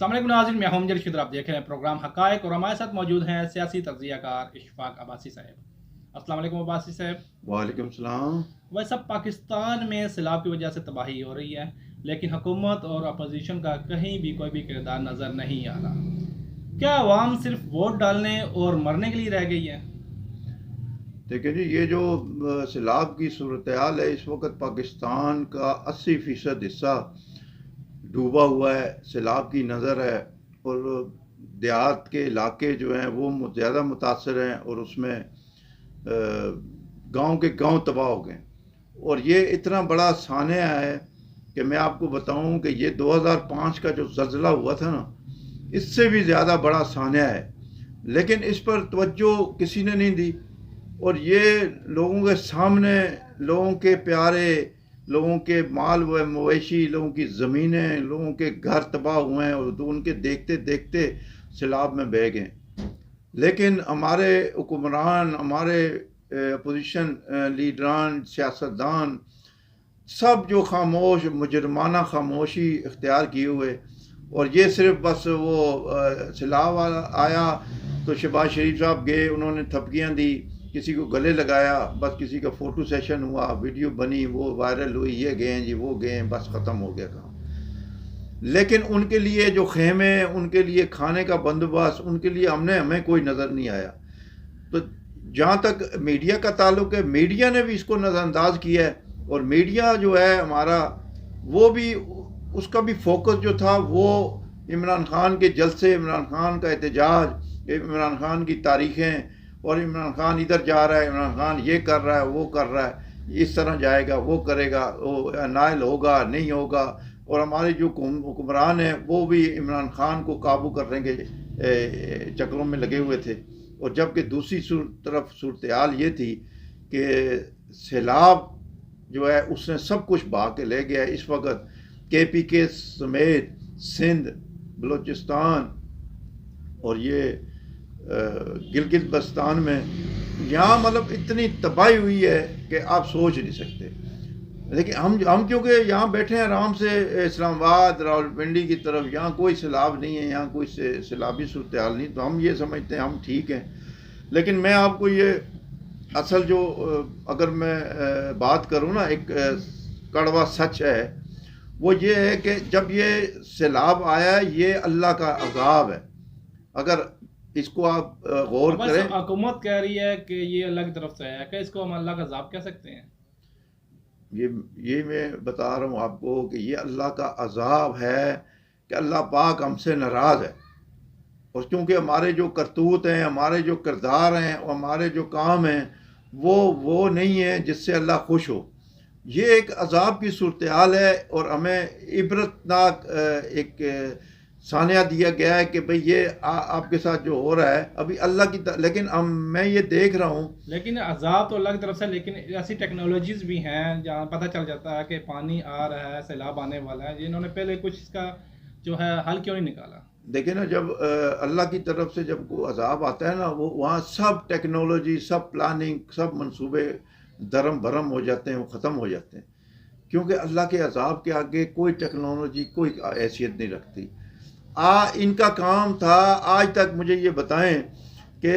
अस्सलाम वालेकुम नाज़रीन, मैं हूं जरशीद। आप देख रहे हैं प्रोग्राम हक़ाइक़ और हमारे साथ मौजूद हैं सियासी तज्ज़ियाकार इशफाक अब्बासी साहब। अस्सलाम वालेकुम अब्बासी साहब। वालेकुम सलाम। वैसे पाकिस्तान में सैलाब की वजह से तबाही हो रही है, लेकिन हुकूमत और अपोजिशन का कहीं भी कोई भी किरदार नज़र नहीं आ रहा। क्या अवाम सिर्फ वोट डालने और मरने के लिए रह गई है? देखिए जी, ये जो सैलाब की सूरत हाल है, इस वक्त पाकिस्तान का 80% हिस्सा डूबा हुआ है, सैलाब की नज़र है। और देहात के इलाके जो हैं वो ज़्यादा मुतासर हैं और उसमें गांव के गांव तबाह हो गए। और ये इतना बड़ा सानिया है कि मैं आपको बताऊं कि ये 2005 का जो ज़लज़ला हुआ था ना, इससे भी ज़्यादा बड़ा सानिया है, लेकिन इस पर तवज्जो किसी ने नहीं दी। और ये लोगों के सामने, लोगों के प्यारे, लोगों के माल व मवेशी, लोगों की ज़मीनें, लोगों के घर तबाह हुए हैं और तो उनके देखते देखते सैलाब में बह गए। लेकिन हमारे हुक्मरान, हमारे अपोजिशन लीडरान, सियासतदान सब जो खामोश, मुजरमाना खामोशी इख्तियार किए हुए। और ये सिर्फ बस वो सैलाब आया तो शहबाज शरीफ साहब गए, उन्होंने थपकियाँ दी, किसी को गले लगाया, बस किसी का फ़ोटो सेशन हुआ, वीडियो बनी, वो वायरल हुई, ये गए हैं जी, वो गए हैं, बस ख़त्म हो गया काम। लेकिन उनके लिए जो खेमे, उनके लिए खाने का बंदोबस्त, उनके लिए हमें कोई नज़र नहीं आया। तो जहाँ तक मीडिया का ताल्लुक है, मीडिया ने भी इसको नज़रअंदाज किया है। और मीडिया जो है हमारा, वो भी, उसका भी फोकस जो था वो इमरान खान के जलसे, इमरान खान का एहतजाज, इमरान खान की तारीखें, और इमरान खान इधर जा रहा है, इमरान खान ये कर रहा है, वो कर रहा है, इस तरह जाएगा, वो करेगा, वो नायल होगा, नहीं होगा। और हमारे जो हुक्मरान हैं वो भी इमरान खान को काबू करने के चक्रों में लगे हुए थे। और जबकि दूसरी तरफ सूरत हाल ये थी कि सैलाब जो है उसने सब कुछ बहा के ले गया। इस वक्त KPK समेत सिंध, बलूचिस्तान और ये गिलगित बल्तिस्तान में, यहाँ मतलब इतनी तबाही हुई है कि आप सोच नहीं सकते। लेकिन हम क्योंकि यहाँ बैठे हैं आराम से, इस्लामाबाद, रावलपिंडी की तरफ, यहाँ कोई सैलाब नहीं है, यहाँ कोई सैलाबी सूरत हाल नहीं, तो हम ये समझते हैं हम ठीक हैं। लेकिन मैं आपको ये असल जो, अगर मैं बात करूँ ना, एक कड़वा सच है, वो ये है कि जब ये सैलाब आया, ये अल्लाह का अज़ाब है। अगर इसको आप गौर करें, हुकूमत कह रही है कि ये अल्लाह की तरफ से है, क्या इसको हम अल्लाह का अज़ाब कह सकते हैं? ये मैं बता रहा हूँ आपको कि ये अल्लाह का अज़ाब है कि अल्लाह पाक हमसे नाराज़ है। और क्योंकि हमारे जो करतूत हैं, हमारे जो किरदार हैं और हमारे जो काम हैं, वो नहीं है जिससे अल्लाह खुश हो। ये एक अज़ाब की सूरत हाल है और हमें इबरतनाक एक सानिया दिया गया है कि भाई ये आपके साथ जो हो रहा है अभी अल्लाह की लेकिन मैं ये देख रहा हूँ। लेकिन अज़ाब तो अल्लाह की तरफ से, लेकिन ऐसी टेक्नोलॉजीज़ भी हैं जहाँ पता चल जाता है कि पानी आ रहा है, सैलाब आने वाला है, जिन्होंने पहले कुछ इसका जो है हल क्यों नहीं निकाला? देखिए ना, जब अल्लाह की तरफ से जब कोई अज़ाब आता है ना, वो वहाँ सब टेक्नोलॉजी, सब प्लानिंग, सब मंसूबे दरम भरम हो जाते हैं, वो ख़त्म हो जाते हैं। क्योंकि अल्लाह के अज़ाब के आगे कोई टेक्नोलॉजी कोई हैसियत नहीं रखती। इनका काम था आज तक, मुझे ये बताएं कि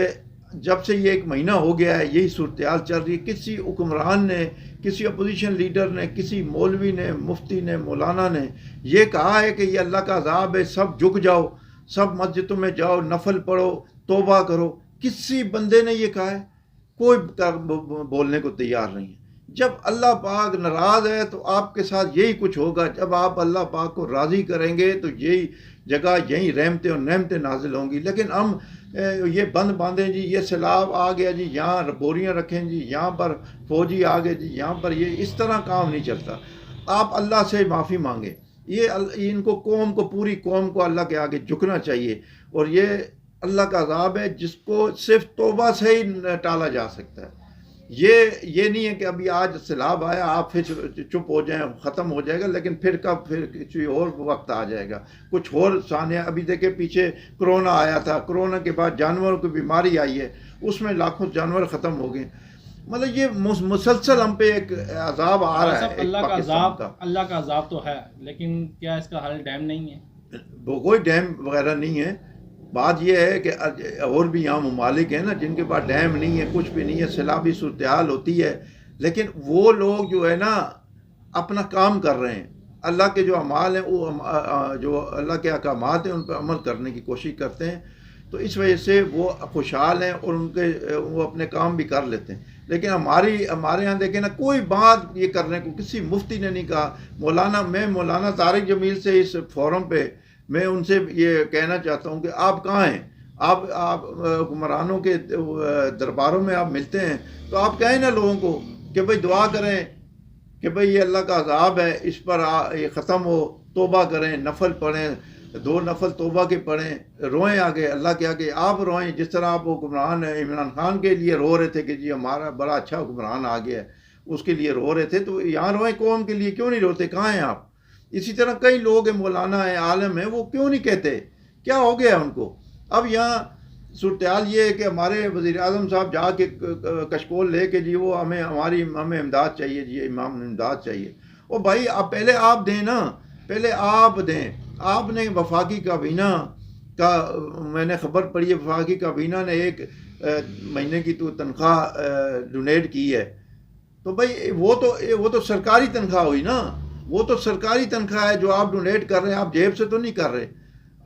जब से ये 1 महीना हो गया है यही सूरत हाल चल रही है, किसी हुक्मरान ने, किसी अपोजिशन लीडर ने, किसी मौलवी ने, मुफ्ती ने, मौलाना ने ये कहा है कि ये अल्लाह का अज़ाब है, सब झुक जाओ, सब मस्जिदों में जाओ, नफल पढ़ो, तौबा करो? किसी बंदे ने ये कहा है? कोई बोलने को तैयार नहीं है। जब अल्लाह पाक नाराज़ है तो आपके साथ यही कुछ होगा। जब आप अल्लाह पाक को राज़ी करेंगे तो यही जगह, यही रहमतें और नेमतें नाजिल होंगी। लेकिन हम ये बंद बांधें जी, ये सैलाब आ गया जी, यहाँ बोरियाँ रखें जी, यहाँ पर फौजी आ गए जी, यहाँ पर ये, इस तरह काम नहीं चलता। आप अल्लाह से माफ़ी मांगे। ये इनको, कौम को, पूरी कौम को अल्लाह के आगे झुकना चाहिए। और ये अल्लाह का अज़ाब है जिसको सिर्फ तौबा से ही टाला जा सकता है। ये नहीं है कि अभी आज सैलाब आया आप फिर चुप हो जाएं, ख़त्म हो जाएगा, लेकिन फिर कब, फिर किसी और वक्त आ जाएगा, कुछ और सानिया। अभी देखे पीछे कोरोना आया था, कोरोना के बाद जानवरों की बीमारी आई है, उसमें लाखों जानवर ख़त्म हो गए। मतलब ये मुसलसल हम पे एक अजाब आ रहा है। अल्लाह का अजाब तो है, लेकिन क्या इसका हल डैम नहीं है? वो कोई डैम वगैरह नहीं है। बात यह है कि और भी यहाँ ममालिक हैं ना जिनके पास डैम नहीं है, कुछ भी नहीं है, सैलाबी सूरत हाल होती है, लेकिन वो लोग जो है ना अपना काम कर रहे हैं। अल्लाह के जो अमाल हैं वो जो अल्लाह के अहकामात हैं उन पर अमल करने की कोशिश करते हैं, तो इस वजह से वो खुशहाल हैं और वो अपने काम भी कर लेते हैं। लेकिन हमारे यहाँ देखें ना, कोई बात ये करने को किसी मुफ्ती ने नहीं कहा। मैं मौलाना तारिक जमील से इस फोरम पे मैं उनसे ये कहना चाहता हूँ कि आप कहाँ हैं, आप हुक्मरानों के दरबारों में आप मिलते हैं, तो आप कहें ना लोगों को कि भाई दुआ करें कि भाई ये अल्लाह का अज़ाब है, इस पर ये ख़त्म हो, तौबा करें, नफल पढ़ें, 2 नफल तौबा के पढ़ें, रोएं आगे अल्लाह के आगे, आप रोएं जिस तरह आप हुक्मरान इमरान खान के लिए रो रहे थे कि जी हमारा बड़ा अच्छा हुक्मरान आ गया है, उसके लिए रो रहे थे, तो यहाँ रोएं कौम के लिए, क्यों नहीं रोते, कहाँ हैं आप? इसी तरह कई लोग हैं, मौलाना है, आलम है, वो क्यों नहीं कहते, क्या हो गया उनको? अब यहाँ सूरत हाल ये है कि हमारे वज़ीर आज़म साहब जाके कशकोल ले के जी वो हमें इमदाद चाहिए जी, इमाम इमदाद चाहिए। ओ भाई आप पहले आप दें ना, पहले आप दें। आपने वफाकी काबीना का मैंने ख़बर पढ़ी है, वफाकी काबीना ने 1 महीने की तो तनख्वाह डोनेट की है, तो भाई वो तो सरकारी तनख्वाह हुई ना, वो तो सरकारी तनख्वाह है जो आप डोनेट कर रहे हैं, आप जेब से तो नहीं कर रहे।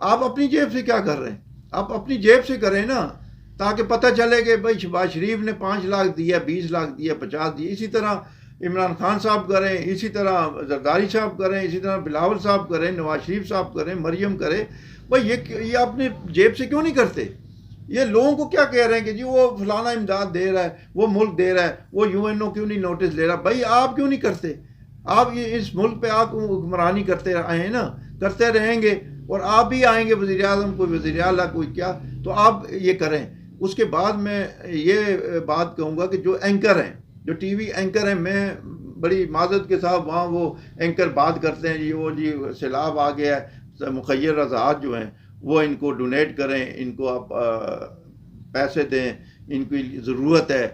आप अपनी जेब से क्या कर रहे हैं? आप अपनी जेब से करें ना, ताकि पता चले कि भाई शहबाज शरीफ ने 5 लाख दिया, 20 लाख दिया, 50 दिए। इसी तरह इमरान खान साहब करें, इसी तरह जरदारी साहब करें, इसी तरह बिलावल साहब करें, नवाज शरीफ साहब करें, मरियम करे। भाई ये अपने जेब से क्यों नहीं करते? ये लोगों को क्या कह रहे हैं कि जी वो फलाना इमदाद दे रहा है, वो मुल्क दे रहा है, वो यूएनओ क्यों नहीं नोटिस ले रहा? भाई आप क्यों नहीं करते? आप ये इस मुल्क पे आप हुक्मरानी करते आए हैं ना, करते रहेंगे, और आप भी आएंगे वज़ीर आज़म, कोई वज़ीर आला, कोई क्या, तो आप ये करें। उसके बाद मैं ये बात कहूँगा कि जो एंकर हैं, जो टीवी एंकर हैं, मैं बड़ी माजरत के साथ वहाँ वो एंकर बात करते हैं जी वो जी सैलाब आ गया है, मुखय्यर रज़ात जो हैं वो इनको डोनेट करें, इनको आप पैसे दें, इनकी ज़रूरत है।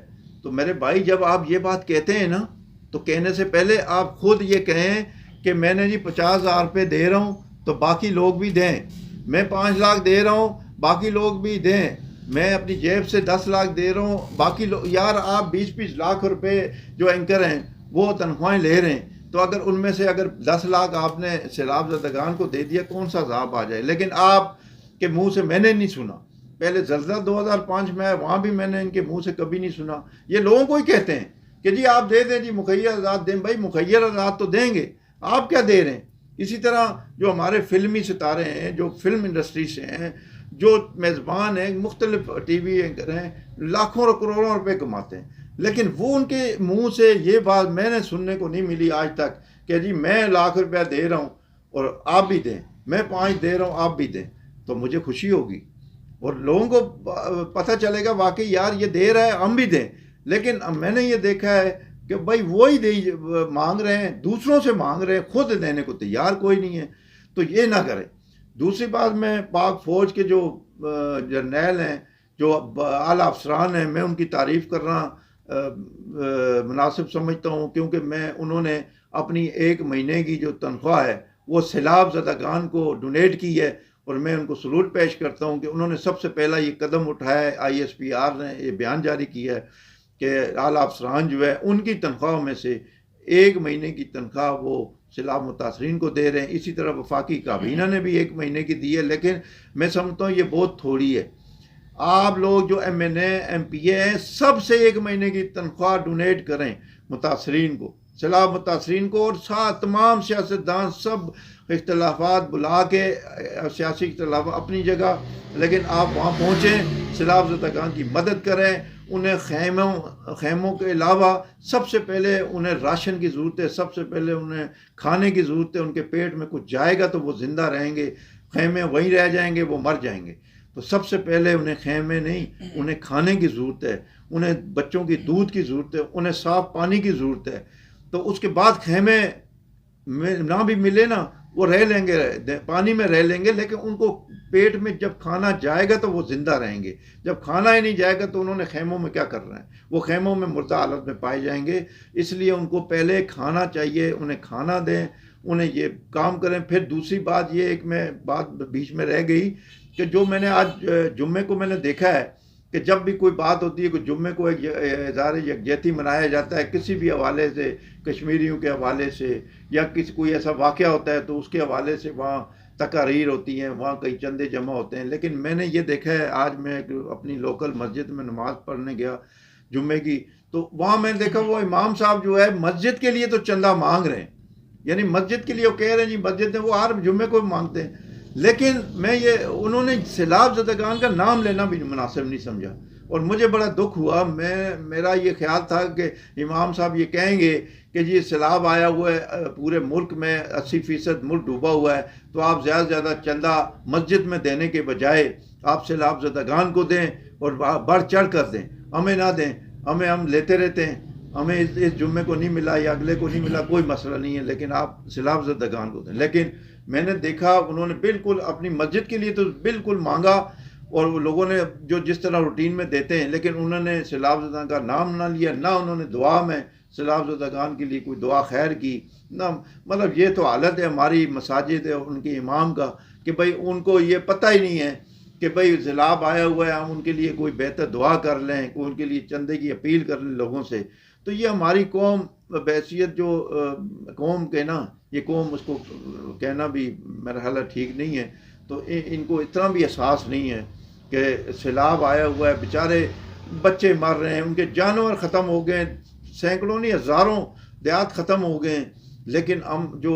तो मेरे भाई जब आप ये बात कहते हैं ना, तो कहने से पहले आप खुद ये कहें कि मैंने जी 50,000 रुपये दे रहा हूँ तो बाकी लोग भी दें, मैं 5 लाख दे रहा हूँ बाकी लोग भी दें, मैं अपनी जेब से 10 लाख दे रहा हूँ बाकी लोग। यार आप 20-20 लाख रुपए जो एंकर हैं वो तनख्वाहें ले रहे हैं, तो अगर उनमें से अगर 10 लाख आपने सैलाब ज़दगान को दे दिया, कौन सा अज़ाब आ जाए? लेकिन आप के मुँह से मैंने नहीं सुना। पहले ज़लज़ला 2005 में आया, वहाँ भी मैंने इनके मुँह से कभी नहीं सुना। ये लोगों को ही कहते हैं कि जी आप दे दें जी, मुखय्यर आज़ाद दें। भाई मुखय्यर आज़ाद तो देंगे, आप क्या दे रहे हैं? इसी तरह जो हमारे फिल्मी सितारे हैं, जो फिल्म इंडस्ट्री से हैं, जो मेज़बान हैं, मुख्तलिफ टीवी एंकर हैं, लाखों और करोड़ों रुपए कमाते हैं, लेकिन वो उनके मुंह से ये बात मैंने सुनने को नहीं मिली आज तक कि जी मैं लाख रुपया दे रहा हूँ और आप भी दें, मैं 5 दे रहा हूँ आप भी दें, तो मुझे खुशी होगी और लोगों को पता चलेगा वाकई यार ये दे रहा है, हम भी दें। लेकिन मैंने ये देखा है कि भाई वो ही दे मांग रहे हैं, दूसरों से मांग रहे हैं, खुद देने को तैयार कोई नहीं है, तो ये ना करें। दूसरी बात, मैं पाक फ़ौज के जो जर्नैल हैं, जो आला अफसरान हैं, मैं उनकी तारीफ़ करना मुनासिब समझता हूँ, क्योंकि उन्होंने अपनी 1 महीने की जो तनख्वाह है वो सैलाब ज़दगान को डोनेट की है, और मैं उनको सलूट पेश करता हूँ कि उन्होंने सबसे पहला ये कदम उठाया है। ISPR ने ये बयान जारी किया है कि आला अफसरान जो है उनकी तनख्वाह में से 1 महीने की तनख्वाह वो सैलाब मुतासरीन को दे रहे हैं। इसी तरह वफाकी काबीना ने भी 1 महीने की दी है, लेकिन मैं समझता हूँ ये बहुत थोड़ी है। आप लोग जो MNA MPA हैं, सबसे 1 महीने की तनख्वाह डोनेट करें मुतासरीन को, सैलाब मुतासरीन को, और साथ तमाम सियासतदान सब इख्तलाफात बुला के, सियासी इख्तलाफ अपनी जगह, लेकिन आप वहाँ पहुँचें, सैलाब ज़दगान की मदद करें, उन्हें खैमों के अलावा सबसे पहले उन्हें राशन की ज़रूरत है, सबसे पहले उन्हें खाने की ज़रूरत है। उनके पेट में कुछ जाएगा तो वो ज़िंदा रहेंगे, खैमे वहीं रह जाएंगे, वो मर जाएंगे। तो सबसे पहले उन्हें खैमे नहीं, उन्हें खाने की ज़रूरत है, उन्हें बच्चों की दूध की ज़रूरत है, उन्हें साफ़ पानी की ज़रूरत है। तो उसके बाद खैमे में ना भी मिले ना, वो रह लेंगे, पानी में रह लेंगे, लेकिन उनको पेट में जब खाना जाएगा तो वो ज़िंदा रहेंगे। जब खाना ही नहीं जाएगा तो उन्होंने खैमों में क्या करना है? वो खैमों में मुर्दा हालत में पाए जाएंगे। इसलिए उनको पहले खाना चाहिए, उन्हें खाना दें, उन्हें ये काम करें। फिर दूसरी बात ये एक मैं बात बीच में रह गई कि जो मैंने आज जुम्मे को मैंने देखा है कि जब भी कोई बात होती है कि जुम्मे को एक इज़हार यकजहती मनाया जाता है किसी भी हवाले से, कश्मीरियों के हवाले से या किसी कोई ऐसा वाक़या होता है तो उसके हवाले से वहाँ तकारीर होती हैं, वहाँ कई चंदे जमा होते हैं। लेकिन मैंने ये देखा है, आज मैं अपनी लोकल मस्जिद में नमाज़ पढ़ने गया जुम्मे की, तो वहाँ मैंने देखा वो इमाम साहब जो है मस्जिद के लिए तो चंदा मांग रहे हैं, यानी मस्जिद के लिए वो कह रहे हैं जी मस्जिद में वो हर जुम्मे को मांगते हैं, लेकिन मैं ये उन्होंने सैलाब ज़दगान का नाम लेना भी मुनासिब नहीं समझा और मुझे बड़ा दुख हुआ। मेरा ये ख्याल था कि इमाम साहब ये कहेंगे कि जी सैलाब आया हुआ है, पूरे मुल्क में 80% मुल्क डूबा हुआ है, तो आप ज़्यादा से ज़्यादा चंदा मस्जिद में देने के बजाय आप सैलाब ज़दगान को दें और बढ़ चढ़ कर दें, हमें ना दें। हम लेते रहते हैं, हमें इस जुम्मे को नहीं मिला या अगले को नहीं मिला, कोई मसला नहीं है, लेकिन आप सैलाब ज़दगान को दें। लेकिन मैंने देखा उन्होंने बिल्कुल अपनी मस्जिद के लिए तो बिल्कुल मांगा और वो लोगों ने जो जिस तरह रूटीन में देते हैं, लेकिन उन्होंने सैलाब ज़दगान का नाम ना लिया, ना उन्होंने दुआ में सैलाब ज़दगान के लिए कोई दुआ खैर की ना। मतलब ये तो हालत है हमारी मसाजिद है उनके इमाम का कि भाई उनको ये पता ही नहीं है कि भाई सैलाब आया हुआ है, हम उनके लिए कोई बेहतर दुआ कर लें, कोई उनके लिए चंदे की अपील कर लें लोगों से। तो ये हमारी कौम बैसियत जो कौम के ना, ये कौम उसको कहना भी मेरा ख्याल ठीक नहीं है। तो इनको इतना भी एहसास नहीं है कि सैलाब आया हुआ है, बेचारे बच्चे मर रहे हैं, उनके जानवर ख़त्म हो गए, सैकड़ों नहीं हज़ारों देहात ख़त्म हो गए, लेकिन हम जो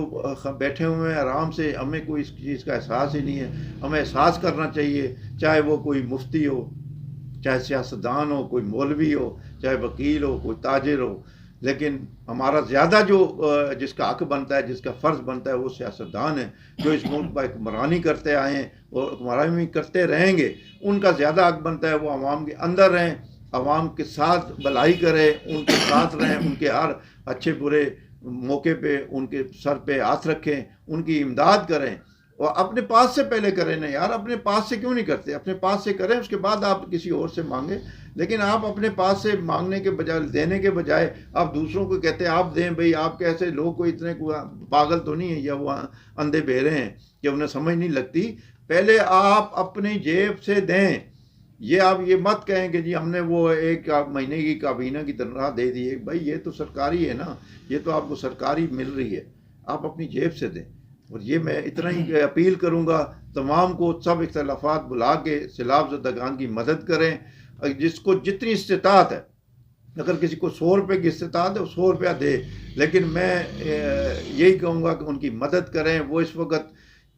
बैठे हुए हैं आराम से, हमें कोई इस चीज़ का एहसास ही नहीं है। हमें एहसास करना चाहिए, चाहे वो कोई मुफ्ती हो, चाहे सियासतदान हो, कोई मौलवी हो, चाहे वकील हो, कोई ताजिर हो, लेकिन हमारा ज़्यादा जो जिसका हक बनता है, जिसका फ़र्ज़ बनता है वो सियासतदान है, जो इस मुल्क पर हुक्मरानी करते आए हैं और हुक्मरानी करते रहेंगे। उनका ज़्यादा हक बनता है वो आवाम के अंदर रहें, आवाम के साथ भलाई करें, उनके साथ रहें, उनके हर अच्छे बुरे मौके पे उनके सर पे हाथ रखें, उनकी इमदाद करें और अपने पास से पहले करें ना यार। अपने पास से क्यों नहीं करते? अपने पास से करें, उसके बाद आप किसी और से मांगें। लेकिन आप अपने पास से मांगने के बजाय, देने के बजाय आप दूसरों को कहते हैं आप दें। भाई आप कैसे लोग कोई इतने पागल तो नहीं है या वो अंधे बहरे हैं कि उन्हें समझ नहीं लगती। पहले आप अपनी जेब से दें। ये आप ये मत कहें कि जी हमने वो एक महीने की काबीना की तनख्वाह दे दी है। भाई ये तो सरकारी है ना, ये तो आपको सरकारी मिल रही है, आप अपनी जेब से दें। और ये मैं इतना ही अपील करूँगा तमाम को, सब इख्तलाफात बुला के सैलाब ज़दगान की मदद करें। जिसको जितनी इस्तिताअत है, अगर किसी को 100 रुपये की इस्तिताअत है वो 100 रुपया दे, लेकिन मैं यही कहूँगा कि उनकी मदद करें। वो इस वक्त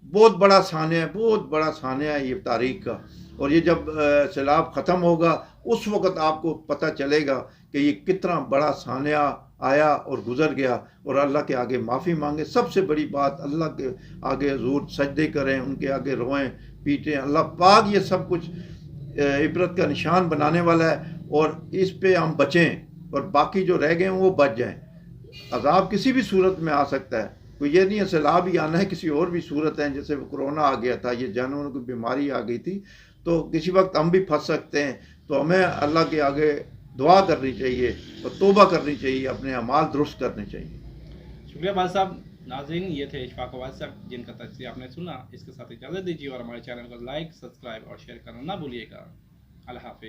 बहुत बड़ा सानिया है, बहुत बड़ा सानिया है ये तारीख का। और ये जब सैलाब ख़त्म होगा उस वक़्त आपको पता चलेगा कि ये कितना बड़ा सानिया आया और गुज़र गया। और अल्लाह के आगे माफ़ी मांगे। सबसे बड़ी बात, अल्लाह के आगे हज़ूर सजदे करें, उनके आगे रोएं पीटें। अल्लाह पाक ये सब कुछ इबरत का निशान बनाने वाला है और इस पे हम बचें और बाकी जो रह गए हैं वो बच जाएं। अज़ाब किसी भी सूरत में आ सकता है, कोई ये नहीं है सैलाब ही आना है, किसी और भी सूरत है। जैसे कोरोना आ गया था, ये जानवरों की बीमारी आ गई थी, तो किसी वक्त हम भी फंस सकते हैं। तो हमें अल्लाह के आगे दुआ करनी चाहिए और तौबा करनी चाहिए, अपने अमाल दुरुस्त करने चाहिए। शुक्रिया भाई साहब। नाज़रीन, ये थे इशफाक अवाज साहब जिनका तज़किया आपने सुना। इसके साथ इजाज़त दीजिए और हमारे चैनल को लाइक, सब्सक्राइब और शेयर करना ना भूलिएगा। अल्लाह हाफ़िज़।